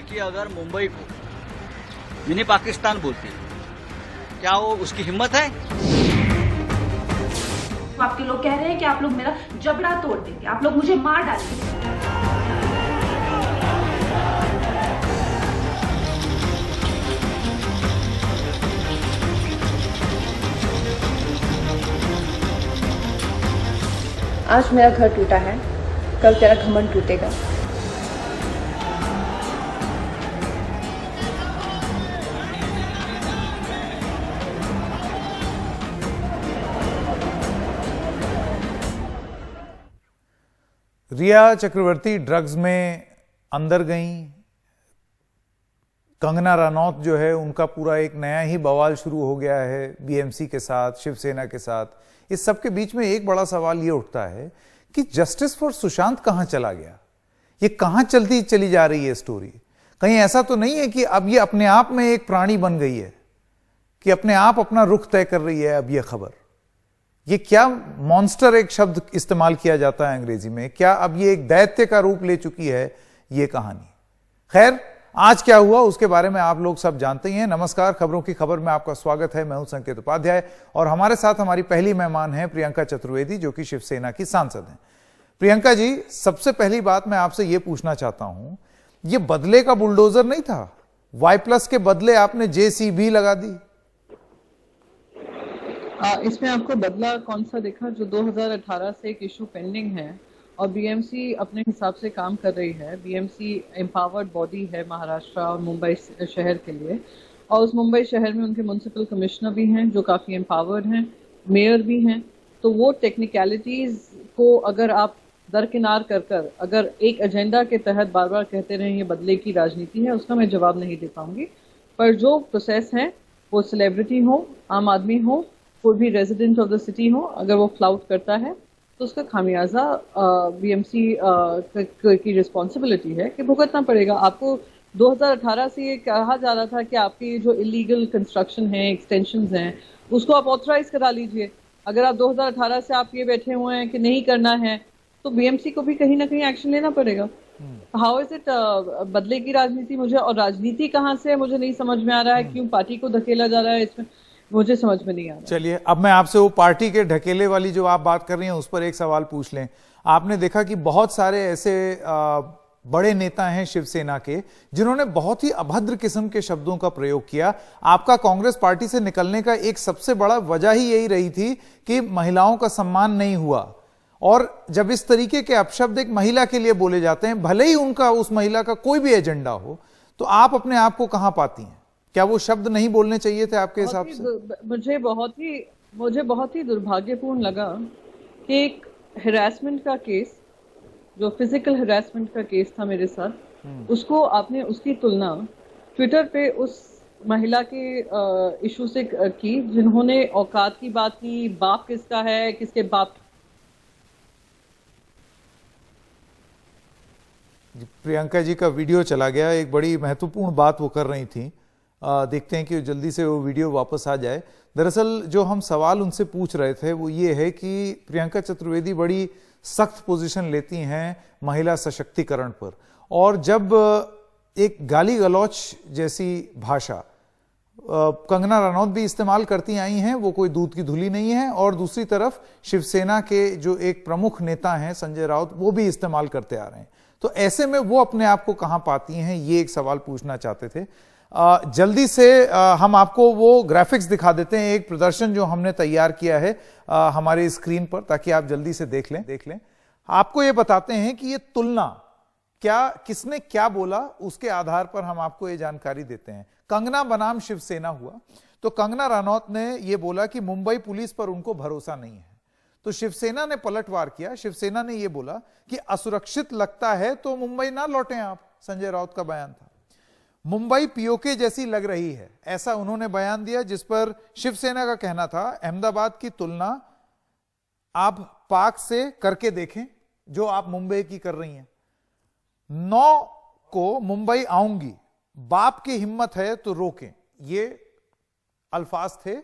लड़की अगर मुंबई को मिनी पाकिस्तान बोलती है, क्या वो उसकी हिम्मत है? आपके लोग कह रहे हैं कि आप लोग मेरा जबड़ा तोड़ देंगे, आप लोग मुझे मार डालेंगे। आज मेरा घर टूटा है, कल तेरा घमंड टूटेगा। रिया चक्रवर्ती ड्रग्स में अंदर गईं। कंगना रनौत जो है उनका पूरा एक नया ही बवाल शुरू हो गया है बीएमसी के साथ, शिवसेना के साथ। इस सब के बीच में एक बड़ा सवाल ये उठता है कि जस्टिस फॉर सुशांत कहां चला गया? ये कहां चलती चली जा रही है स्टोरी? कहीं ऐसा तो नहीं है कि अब ये अपने आप में एक प्राणी बन गई है, कि अपने आप अपना रुख तय कर रही है अब ये खबर? ये क्या मॉन्स्टर एक शब्द इस्तेमाल किया जाता है अंग्रेजी में, क्या अब ये एक दैत्य का रूप ले चुकी है ये कहानी? खैर, आज क्या हुआ उसके बारे में आप लोग सब जानते ही हैं। नमस्कार, खबरों की खबर में आपका स्वागत है। मैं हूं संकेत उपाध्याय और हमारे साथ हमारी पहली मेहमान है प्रियंका चतुर्वेदी, जो कि शिवसेना की सांसद हैं। प्रियंका जी, सबसे पहली बात मैं आपसे यह पूछना चाहता हूं, यह बदले का बुलडोजर नहीं था? Y+ के बदले आपने JCB लगा दी। इसमें आपको बदला कौन सा देखा? जो 2018 से एक इशू पेंडिंग है और बीएमसी अपने हिसाब से काम कर रही है। बीएमसी एम्पावर्ड बॉडी है महाराष्ट्र और मुंबई शहर के लिए, और उस मुंबई शहर में उनके म्युनिसिपल कमिश्नर भी हैं जो काफ़ी एम्पावर्ड हैं, मेयर भी हैं। तो वो टेक्निकलिटीज़ को अगर आप दरकिनार कर अगर एक एजेंडा के तहत बार बार कहते रहें ये बदले की राजनीति है, उसका मैं जवाब नहीं दे पाऊंगी। पर जो प्रोसेस है, वो सेलिब्रिटी हो, आम आदमी हो, कोई भी रेजिडेंट ऑफ द सिटी हो, अगर वो फ्लाउट करता है तो उसका खामियाजा बीएमसी की रिस्पॉन्सिबिलिटी है कि भुगतना पड़ेगा। आपको 2018 से ये कहा जा रहा था कि आपकी जो इलीगल कंस्ट्रक्शन है, एक्सटेंशंस हैं, उसको आप ऑथराइज करा लीजिए। अगर आप 2018 से आप ये बैठे हुए हैं कि नहीं करना है, तो बीएमसी को भी कहीं ना कहीं एक्शन लेना पड़ेगा। हाउ इज इट बदले की राजनीति? मुझे, और राजनीति कहाँ से है मुझे नहीं समझ में आ रहा है। क्यों पार्टी को धकेला जा रहा है इसमें, मुझे समझ में नहीं आ रहा। चलिए, अब मैं आपसे वो पार्टी के ढकेले वाली जो आप बात कर रही हैं उस पर एक सवाल पूछ लें। आपने देखा कि बहुत सारे ऐसे बड़े नेता हैं शिवसेना के जिन्होंने बहुत ही अभद्र किस्म के शब्दों का प्रयोग किया। आपका कांग्रेस पार्टी से निकलने का एक सबसे बड़ा वजह ही यही रही थी कि महिलाओं का सम्मान नहीं हुआ। और जब इस तरीके के अपशब्द एक महिला के लिए बोले जाते हैं, भले ही उनका, उस महिला का कोई भी एजेंडा हो, तो आप अपने आप को कहां पाती हैं? क्या वो शब्द नहीं बोलने चाहिए थे आपके हिसाब से? मुझे बहुत ही दुर्भाग्यपूर्ण लगा कि एक हिरासमेंट का केस, जो फिजिकल हिरासमेंट का केस था मेरे साथ, उसको आपने, उसकी तुलना ट्विटर पे उस महिला के इशू से की जिन्होंने औकात की बात की। बाप किसका है, किसके बाप। प्रियंका जी का वीडियो चला गया। एक बड़ी महत्वपूर्ण बात वो कर रही थी, देखते हैं कि जल्दी से वो वीडियो वापस आ जाए। दरअसल जो हम सवाल उनसे पूछ रहे थे वो ये है कि प्रियंका चतुर्वेदी बड़ी सख्त पोजीशन लेती हैं महिला सशक्तिकरण पर, और जब एक गाली गलौच जैसी भाषा कंगना रनौत भी इस्तेमाल करती आई हैं, वो कोई दूध की धुली नहीं है, और दूसरी तरफ शिवसेना के जो एक प्रमुख नेता हैं संजय राउत, वो भी इस्तेमाल करते आ रहे हैं। तो ऐसे में वो अपने आप को कहां पाती हैं, ये एक सवाल पूछना चाहते थे। जल्दी से हम आपको वो ग्राफिक्स दिखा देते हैं, एक प्रदर्शन जो हमने तैयार किया है हमारे स्क्रीन पर, ताकि आप जल्दी से देख लें। आपको ये बताते हैं कि ये तुलना क्या, किसने क्या बोला, उसके आधार पर हम आपको ये जानकारी देते हैं। कंगना बनाम शिवसेना हुआ तो कंगना रनौत ने ये बोला कि मुंबई पुलिस पर उनको भरोसा नहीं है, तो शिवसेना ने पलटवार किया। शिवसेना ने ये बोला कि असुरक्षित लगता है तो मुंबई ना लौटें आप, संजय राउत का बयान था। मुंबई पीओके जैसी लग रही है, ऐसा उन्होंने बयान दिया, जिस पर शिवसेना का कहना था अहमदाबाद की तुलना आप पाक से करके देखें जो आप मुंबई की कर रही हैं। 9 को मुंबई आऊंगी, बाप की हिम्मत है तो रोकें, ये अल्फाज थे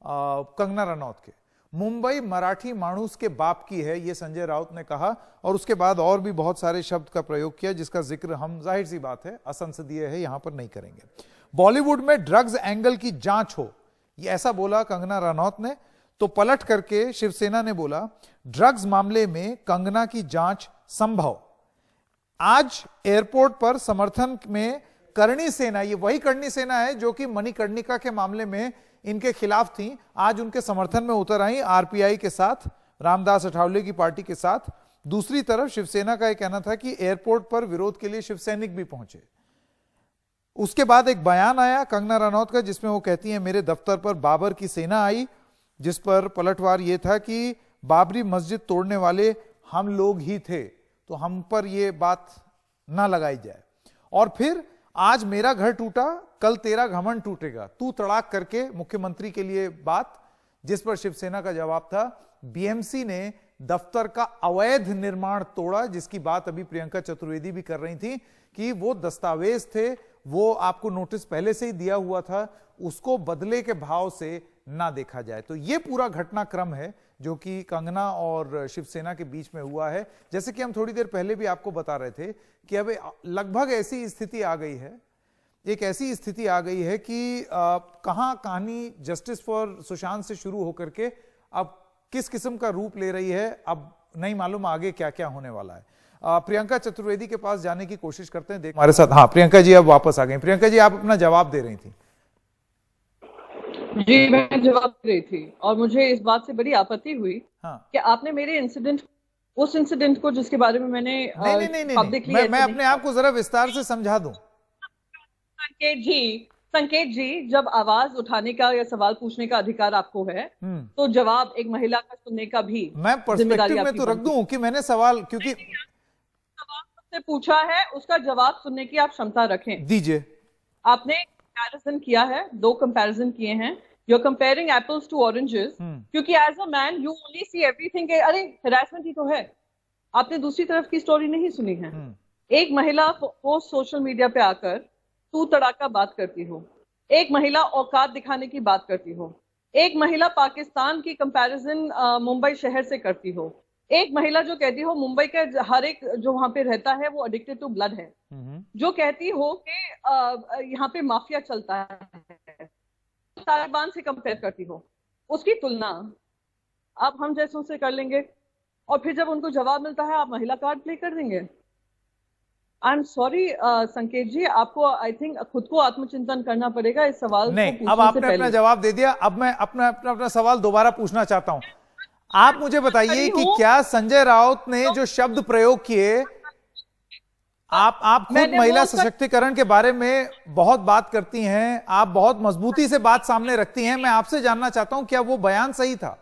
कंगना रनौत के। मुंबई मराठी माणूस के बाप की है, यह संजय राउत ने कहा। और उसके बाद और भी बहुत सारे शब्द का प्रयोग किया जिसका जिक्र हम, जाहिर सी बात है, असंसदीय है, यहां पर नहीं करेंगे। बॉलीवुड में ड्रग्स एंगल की जांच हो, यह ऐसा बोला कंगना रनौत ने। तो पलट करके शिवसेना ने बोला ड्रग्स मामले में कंगना की जांच संभव। आज एयरपोर्ट पर समर्थन में करणी सेना, ये वही करणी सेना है जो कि मणिकर्णिका के मामले में इनके खिलाफ थी, आज उनके समर्थन में उतर आई आरपीआई के साथ, रामदास अठावले की पार्टी के साथ। दूसरी तरफ शिवसेना का यह कहना था कि एयरपोर्ट पर विरोध के लिए शिवसैनिक भी पहुंचे। उसके बाद एक बयान आया कंगना रनौत का जिसमें वो कहती हैं मेरे दफ्तर पर बाबर की सेना आई, जिस पर पलटवार यह था कि बाबरी मस्जिद तोड़ने वाले हम लोग ही थे, तो हम पर यह बात ना लगाई जाए। और फिर आज मेरा घर टूटा, कल तेरा घमंड टूटेगा, तू तड़ाक करके मुख्यमंत्री के लिए बात, जिस पर शिवसेना का जवाब था बीएमसी ने दफ्तर का अवैध निर्माण तोड़ा, जिसकी बात अभी प्रियंका चतुर्वेदी भी कर रही थी कि वो दस्तावेज थे, वो आपको नोटिस पहले से ही दिया हुआ था, उसको बदले के भाव से ना देखा जाए। तो ये पूरा घटनाक्रम है जो कि कंगना और शिवसेना के बीच में हुआ है। जैसे कि हम थोड़ी देर पहले भी आपको बता रहे थे कि अब लगभग ऐसी स्थिति आ गई है, एक ऐसी स्थिति आ गई है कि कहां कहानी जस्टिस फॉर सुशांत से शुरू होकर के अब किस किस्म का रूप ले रही है, अब नहीं मालूम आगे क्या क्या होने वाला है। प्रियंका चतुर्वेदी के पास जाने की कोशिश करते हैं, देख हमारे साथ। हाँ प्रियंका जी अब वापस आ गई। प्रियंका जी आप अपना जवाब दे रही थी। जी मैं जवाब दे रही थी और मुझे इस बात से बड़ी आपत्ति हुई कि आपने मेरे उस इंसिडेंट को जिसके बारे में मैंने नहीं, मैं अपने आप को जरा विस्तार से समझा दूं। संकेत जी, जब आवाज उठाने का या सवाल पूछने का अधिकार आपको है तो जवाब एक महिला का सुनने का भी मैं पर्सपेक्टिव में तो रख दूं कि मैंने सवाल, क्योंकि सवाल पूछा है उसका जवाब सुनने की आप क्षमता रखें। दीजिए। आपने कंपैरिजन किया है, 2 कंपैरिजन किए हैं, you're comparing apples to oranges, क्योंकि as a man you only see everything के अरे harassment ही तो है, आपने दूसरी तरफ की स्टोरी नहीं सुनी है। एक महिला पोस्ट सोशल मीडिया पे आकर तू तड़ाका बात करती हो, एक महिला औकात दिखाने की बात करती हो, एक महिला पाकिस्तान की कंपैरिजन मुंबई शहर से करती हो, एक महिला जो कहती हो मुंबई के हर एक जो वहां पे रहता है वो एडिक्टेड टू ब्लड है, जो कहती हो कि यहाँ पे माफिया चलता है, तालिबान से कंपेयर करती हो, उसकी तुलना आप हम जैसों से कर लेंगे और फिर जब उनको जवाब मिलता है आप महिला कार्ड प्ले कर देंगे। आई एम सॉरी संकेत जी, आपको आई थिंक खुद को आत्मचिंतन करना पड़ेगा इस सवाल नहीं, अब आपने अपना जवाब दे दिया, अब मैं अपना सवाल दोबारा पूछना चाहता हूं। आप मुझे बताइए कि क्या संजय राउत ने जो शब्द प्रयोग किए, आप खुद महिला सशक्तिकरण के बारे में बहुत बात करती हैं, आप बहुत मजबूती से बात सामने रखती हैं, मैं आपसे जानना चाहता हूं क्या वो बयान सही था?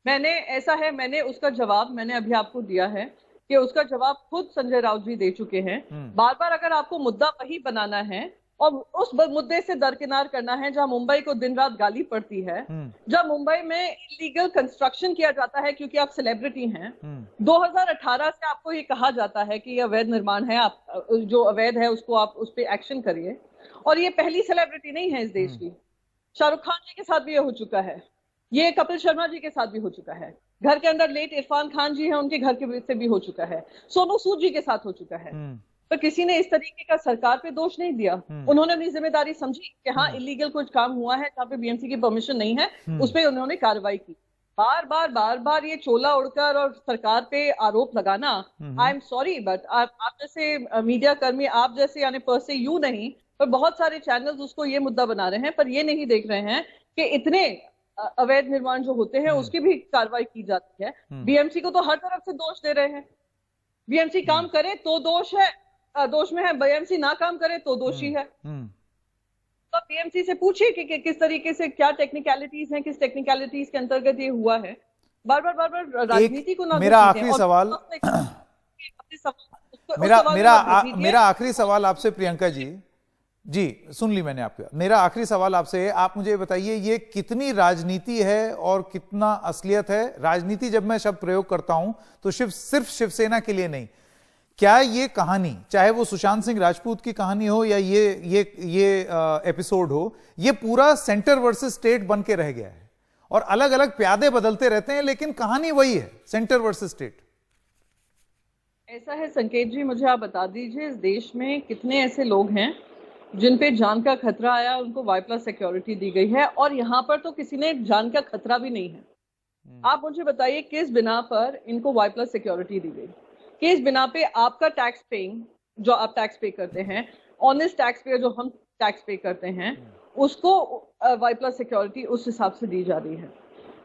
मैंने उसका जवाब मैंने अभी आपको दिया है कि उसका जवाब खुद संजय राउत जी दे चुके हैं। बार बार अगर आपको मुद्दा वही बनाना है और उस मुद्दे से दरकिनार करना है जहां मुंबई को दिन रात गाली पड़ती है, जब मुंबई में इलीगल कंस्ट्रक्शन किया जाता है क्योंकि आप सेलिब्रिटी हैं, 2018 से आपको ये कहा जाता है कि ये अवैध निर्माण है, आप जो अवैध है उसको आप उस पर एक्शन करिए, और ये पहली सेलिब्रिटी नहीं है इस देश की। शाहरुख खान जी के साथ भी ये हो चुका है, ये कपिल शर्मा जी के साथ भी हो चुका है, घर के अंदर लेट इरफान खान जी हैं उनके घर के से भी हो चुका है, सोनू सूद जी के साथ हो चुका है। तो किसी ने इस तरीके का सरकार पे दोष नहीं दिया, उन्होंने अपनी जिम्मेदारी समझी कि हाँ इलीगल कुछ काम हुआ है जहाँ पे बीएमसी की परमिशन नहीं है, उस पर उन्होंने कार्रवाई की। बार बार ये चोला उड़कर और सरकार पे आरोप लगाना, आई एम सॉरी बट आप जैसे मीडिया कर्मी, आप जैसे यानी पर से यू नहीं पर बहुत सारे चैनल्स उसको ये मुद्दा बना रहे हैं, पर ये नहीं देख रहे हैं कि इतने अवैध निर्माण जो होते हैं उसकी भी कार्रवाई की जाती है। बीएमसी को तो हर तरफ से दोष दे रहे हैं, बीएमसी काम करे तो दोष है, दोष में है, बीएमसी ना काम करे तो दोषी है। तो बीएमसी से पूछिए कि किस तरीके से क्या टेक्निकलिटीज हैं, किस टेक्निकलिटीज के अंतर्गत ये हुआ है। बार बार राजनीति को ना, मेरा आखिरी सवाल मेरा आखिरी सवाल आपसे प्रियंका जी सुन ली मैंने आपका, मेरा आखिरी सवाल आपसे है, आप मुझे बताइए ये कितनी राजनीति है और कितना असलियत है? राजनीति जब मैं शब्द प्रयोग करता हूं तो सिर्फ शिवसेना के लिए नहीं, क्या ये कहानी, चाहे वो सुशांत सिंह राजपूत की कहानी हो या ये एपिसोड हो, ये पूरा सेंटर वर्सेस स्टेट बन के रह गया है और अलग अलग प्यादे बदलते रहते हैं, लेकिन कहानी वही है, सेंटर वर्सेस स्टेट। ऐसा है संकेत जी, मुझे आप बता दीजिए इस देश में कितने ऐसे लोग हैं जिन पे जान का खतरा आया, उनको Y+ सिक्योरिटी दी गई है, और यहाँ पर तो किसी ने जान का खतरा भी नहीं है। आप मुझे बताइए किस बिना पर इनको Y+ सिक्योरिटी दी गई? किस बिना पे आपका टैक्स पेइंग, जो आप टैक्स पे करते हैं, ऑनेस्ट टैक्स पेयर जो हम टैक्स पे करते हैं, उसको Y+ सिक्योरिटी उस हिसाब से दी जा रही है।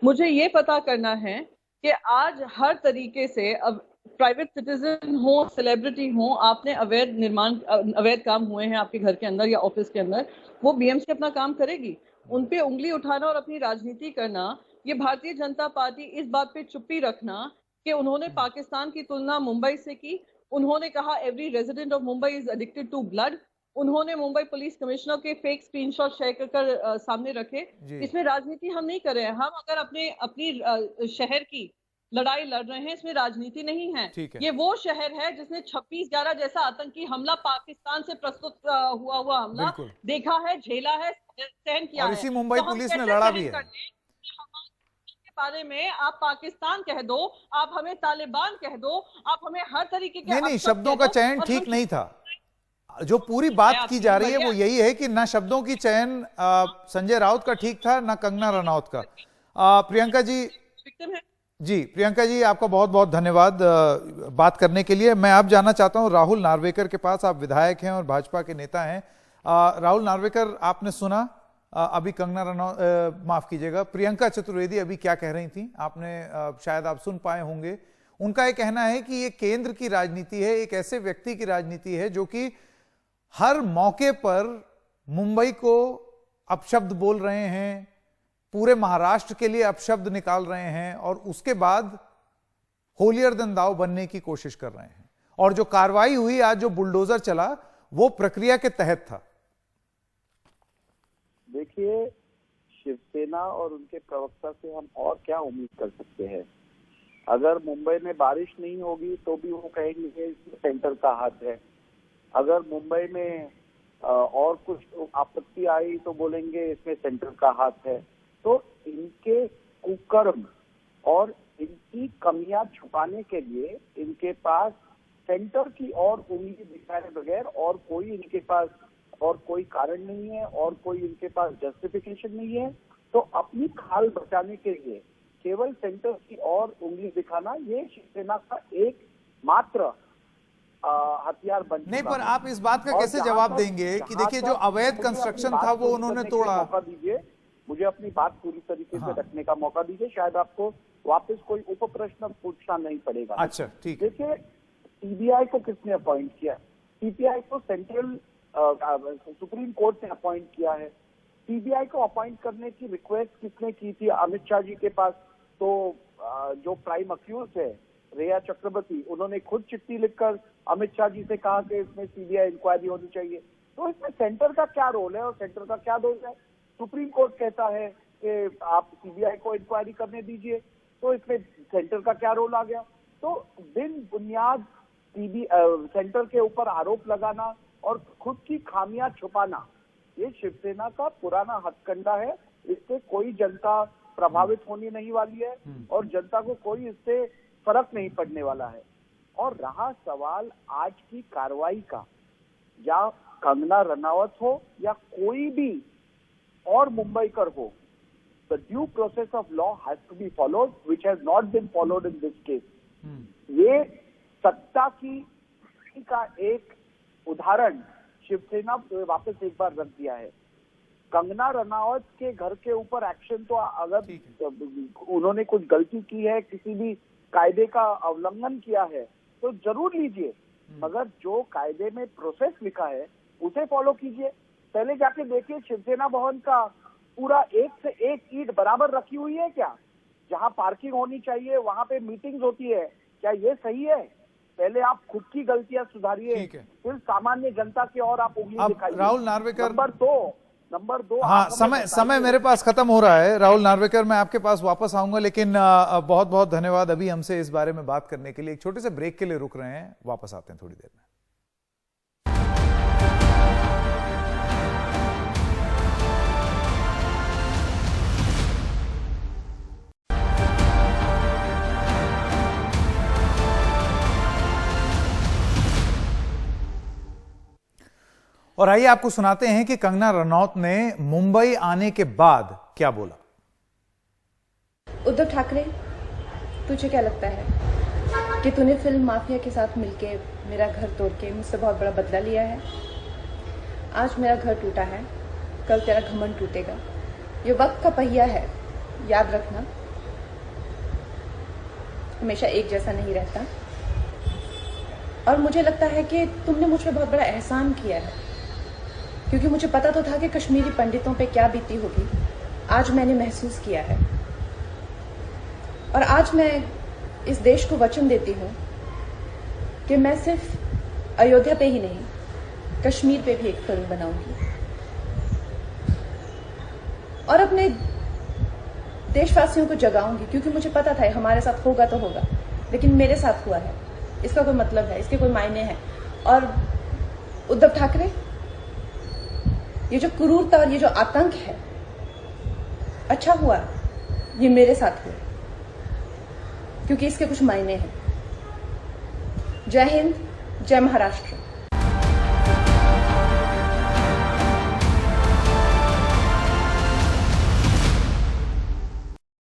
मुझे ये पता करना है कि आज हर तरीके से, अब प्राइवेट सिटीजन हो, सेलिब्रिटी हो, आपने अवैध काम हुए हैं आपके घर के अंदर या ऑफिस के अंदर, वो बीएमसी अपना काम करेगी? उन पे उंगली उठाना और अपनी राजनीति करना, ये भारतीय जनता पार्टी इस बात पे चुप्पी रखना कि उन्होंने पाकिस्तान की तुलना मुंबई से की, उन्होंने कहा every resident of Mumbai is addicted to blood, उन्होंने मुंबई पुलिस कमिश्नर के फेक स्क्रीनशॉट शेयर कर सामने रखे। इसमें राजनीति हम नहीं कर रहे हैं। हम अगर अपनी शहर की लड़ाई लड़ रहे हैं, इसमें राजनीति नहीं है। ये वो शहर है जिसने 26/11 जैसा आतंकी हमला, पाकिस्तान से प्रस्तुत हुआ हमला देखा है, झेला है, सहन किया है। और इसी मुंबई पुलिस ने लड़ा भी है। के बारे में आप पाकिस्तान कह दो, आप हमें तालिबान कह दो, आप हमें हर तरीके के नहीं, शब्दों का चयन ठीक नहीं था। जो पूरी बात की जा रही है वो यही है कि ना शब्दों की चयन संजय राउत का ठीक था, ना कंगना रनौत का। प्रियंका जी, प्रियंका जी, आपका बहुत बहुत धन्यवाद बात करने के लिए। मैं अब जाना चाहता हूं राहुल नार्वेकर के पास। आप विधायक हैं और भाजपा के नेता हैं। राहुल नार्वेकर, आपने सुना अभी कंगना रनौत, माफ कीजिएगा, प्रियंका चतुर्वेदी अभी क्या कह रही थी, आपने शायद आप सुन पाए होंगे। उनका यह कहना है कि ये केंद्र की राजनीति है, एक ऐसे व्यक्ति की राजनीति है जो कि हर मौके पर मुंबई को अपशब्द बोल रहे हैं, पूरे महाराष्ट्र के लिए अपशब्द निकाल रहे हैं, और उसके बाद होलियर देन दाव बनने की कोशिश कर रहे हैं। और जो कार्रवाई हुई आज, जो बुलडोजर चला, वो प्रक्रिया के तहत था। देखिए, शिवसेना और उनके प्रवक्ता से हम और क्या उम्मीद कर सकते हैं? अगर मुंबई में बारिश नहीं होगी तो भी वो कहेंगे इसमें सेंटर का हाथ है। अगर मुंबई में और कुछ आपत्ति आई तो बोलेंगे इसमें सेंटर का हाथ है। तो इनके कुकर्म और इनकी कमियां छुपाने के लिए इनके पास सेंटर की और उंगली दिखाए बगैर और कोई इनके पास और कोई कारण नहीं है, और कोई इनके पास जस्टिफिकेशन नहीं है। तो अपनी खाल बचाने के लिए केवल सेंटर की और उंगली दिखाना, ये शिवसेना का एक मात्र हथियार बन चुका है। नहीं, पर आप इस बात का कैसे जवाब देंगे कि देखिए जो अवैध कंस्ट्रक्शन था वो उन्होंने तोड़ा। मौका दीजिए, मुझे अपनी बात पूरी तरीके से रखने का मौका दीजिए, शायद आपको वापस कोई उप प्रश्न पूछना नहीं पड़ेगा। अच्छा, ठीक है। देखिए, सीबीआई को किसने अपॉइंट किया? सीबीआई को सेंट्रल सुप्रीम कोर्ट ने अपॉइंट किया है। सीबीआई को अपॉइंट करने की रिक्वेस्ट किसने की थी? अमित शाह जी के पास। तो जो प्राइम अक्यूज है रिया चक्रवर्ती, उन्होंने खुद चिट्ठी लिखकर अमित शाह जी से कहा कि इसमें सीबीआई इंक्वायरी होनी चाहिए। तो इसमें सेंटर का क्या रोल है और सेंटर का क्या दोष है? सुप्रीम कोर्ट कहता है कि आप सीबीआई को इंक्वायरी करने दीजिए, तो इसमें सेंटर का क्या रोल आ गया? तो बिन बुनियाद सेंटर के ऊपर आरोप लगाना और खुद की खामियां छुपाना, ये शिवसेना का पुराना हथकंडा है। इससे कोई जनता प्रभावित होने नहीं वाली है और जनता को कोई इससे फर्क नहीं पड़ने वाला है। और रहा सवाल आज की कार्रवाई का, या कंगना रनावत हो या कोई भी और मुंबईकर हो, the due process of law has to be followed, which has not been followed in this case. ये सत्ता की का एक उदाहरण शिवसेना वापस एक बार रख दिया है। कंगना रनावत के घर के ऊपर एक्शन, तो अगर उन्होंने कुछ गलती की है, किसी भी कायदे का उल्लंघन किया है, तो जरूर लीजिए, मगर जो कायदे में प्रोसेस लिखा है उसे फॉलो कीजिए। पहले जाके देखिए शिवसेना भवन का पूरा एक से एक ईंट बराबर रखी हुई है क्या? जहां पार्किंग होनी चाहिए वहां पे मीटिंग्स होती है क्या? ये सही है? पहले आप खुद की गलतियां सुधारिए, फिर सामान्य जनता की और आप उंगली दिखाइए। राहुल नार्वेकर, नंबर दो हाँ, समय मेरे पास खत्म हो रहा है। राहुल नार्वेकर, मैं आपके पास वापस आऊंगा, लेकिन बहुत बहुत धन्यवाद अभी हमसे इस बारे में बात करने के लिए। एक छोटे से ब्रेक के लिए रुक रहे हैं, वापस आते हैं थोड़ी देर में। और आइए आपको सुनाते हैं कि कंगना रनौत ने मुंबई आने के बाद क्या बोला। उद्धव ठाकरे, तुझे क्या लगता है कि तूने फिल्म माफिया के साथ मिलके मेरा घर तोड़ के मुझसे बहुत बड़ा बदला लिया है? आज मेरा घर टूटा है, कल तेरा घमंड टूटेगा। ये वक्त का पहिया है, याद रखना, हमेशा एक जैसा नहीं रहता। और मुझे लगता है कि तुमने मुझ पर बहुत बड़ा एहसान किया है, क्योंकि मुझे पता तो था कि कश्मीरी पंडितों पे क्या बीती होगी। आज मैंने महसूस किया है, और आज मैं इस देश को वचन देती हूँ कि मैं सिर्फ अयोध्या पे ही नहीं, कश्मीर पे भी एक फिल्म बनाऊंगी और अपने देशवासियों को जगाऊंगी, क्योंकि मुझे पता था हमारे साथ होगा तो होगा, लेकिन मेरे साथ हुआ है, इसका कोई मतलब है, इसके कोई मायने हैं। और उद्धव ठाकरे, ये जो क्रूरता और ये जो आतंक है, अच्छा हुआ ये मेरे साथ हुआ, क्योंकि इसके कुछ मायने हैं। जय हिंद, जय महाराष्ट्र।